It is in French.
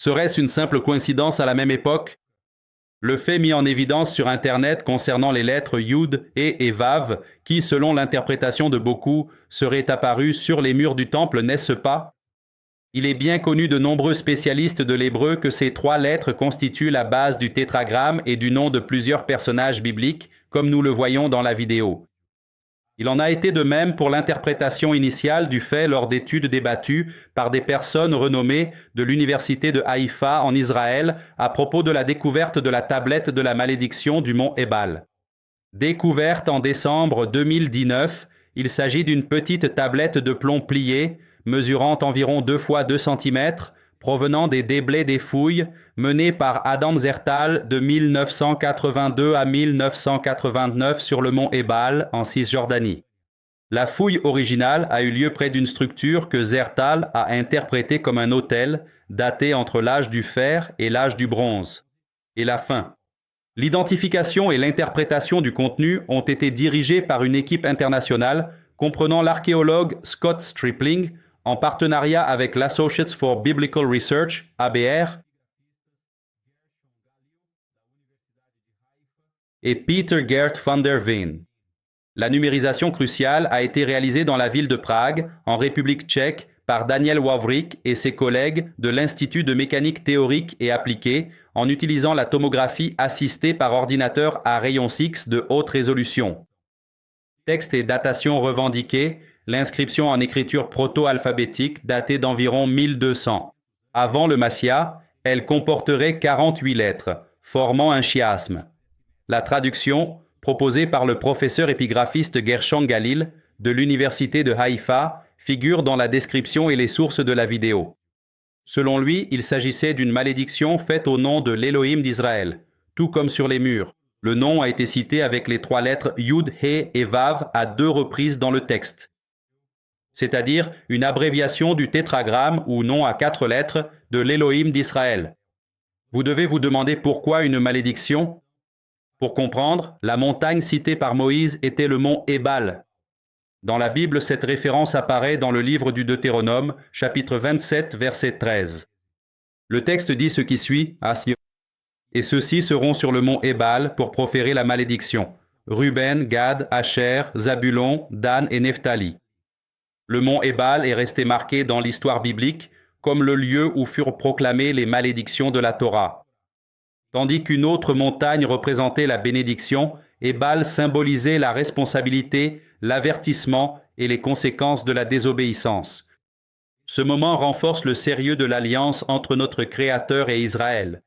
Serait-ce une simple coïncidence à la même époque? Le fait mis en évidence sur Internet concernant les lettres Yud et Vav, qui, selon l'interprétation de beaucoup, seraient apparues sur les murs du temple, n'est-ce pas? Il est bien connu de nombreux spécialistes de l'hébreu que ces trois lettres constituent la base du tétragramme et du nom de plusieurs personnages bibliques, comme nous le voyons dans la vidéo. Il en a été de même pour l'interprétation initiale du fait lors d'études débattues par des personnes renommées de l'université de Haïfa en Israël à propos de la découverte de la tablette de la malédiction du mont Ébal. Découverte en décembre 2019, il s'agit d'une petite tablette de plomb pliée, mesurant environ 2 fois 2 cm, provenant des déblais des fouilles menées par Adam Zertal de 1982 à 1989 sur le mont Ébal en Cisjordanie. La fouille originale a eu lieu près d'une structure que Zertal a interprétée comme un autel daté entre l'âge du fer et l'âge du bronze. Et la fin. L'identification et l'interprétation du contenu ont été dirigées par une équipe internationale comprenant l'archéologue Scott Stripling en partenariat avec l'Associates for Biblical Research, ABR, et Peter Gert van der Veen. La numérisation cruciale a été réalisée dans la ville de Prague, en République tchèque, par Daniel Wawrik et ses collègues de l'Institut de mécanique théorique et appliquée en utilisant la tomographie assistée par ordinateur à rayons X de haute résolution. Texte et datation revendiquée, l'inscription en écriture proto-alphabétique datée d'environ 1200. Avant le Massia, elle comporterait 48 lettres, formant un chiasme. La traduction, proposée par le professeur épigraphiste Gershon Galil de l'université de Haïfa, figure dans la description et les sources de la vidéo. Selon lui, il s'agissait d'une malédiction faite au nom de l'Élohim d'Israël. Tout comme sur les murs, le nom a été cité avec les 3 lettres Yud, He et Vav à 2 reprises dans le texte, c'est-à-dire une abréviation du tétragramme ou nom à 4 lettres de l'Élohim d'Israël. Vous devez vous demander pourquoi une malédiction? Pour comprendre, la montagne citée par Moïse était le mont Ébal. Dans la Bible, cette référence apparaît dans le livre du Deutéronome, chapitre 27, verset 13. Le texte dit ce qui suit, et ceux-ci seront sur le mont Ébal pour proférer la malédiction. Ruben, Gad, Asher, Zabulon, Dan et Nephtali. Le mont Ébal est resté marqué dans l'histoire biblique comme le lieu où furent proclamées les malédictions de la Torah. Tandis qu'une autre montagne représentait la bénédiction, Ébal symbolisait la responsabilité, l'avertissement et les conséquences de la désobéissance. Ce moment renforce le sérieux de l'alliance entre notre Créateur et Israël.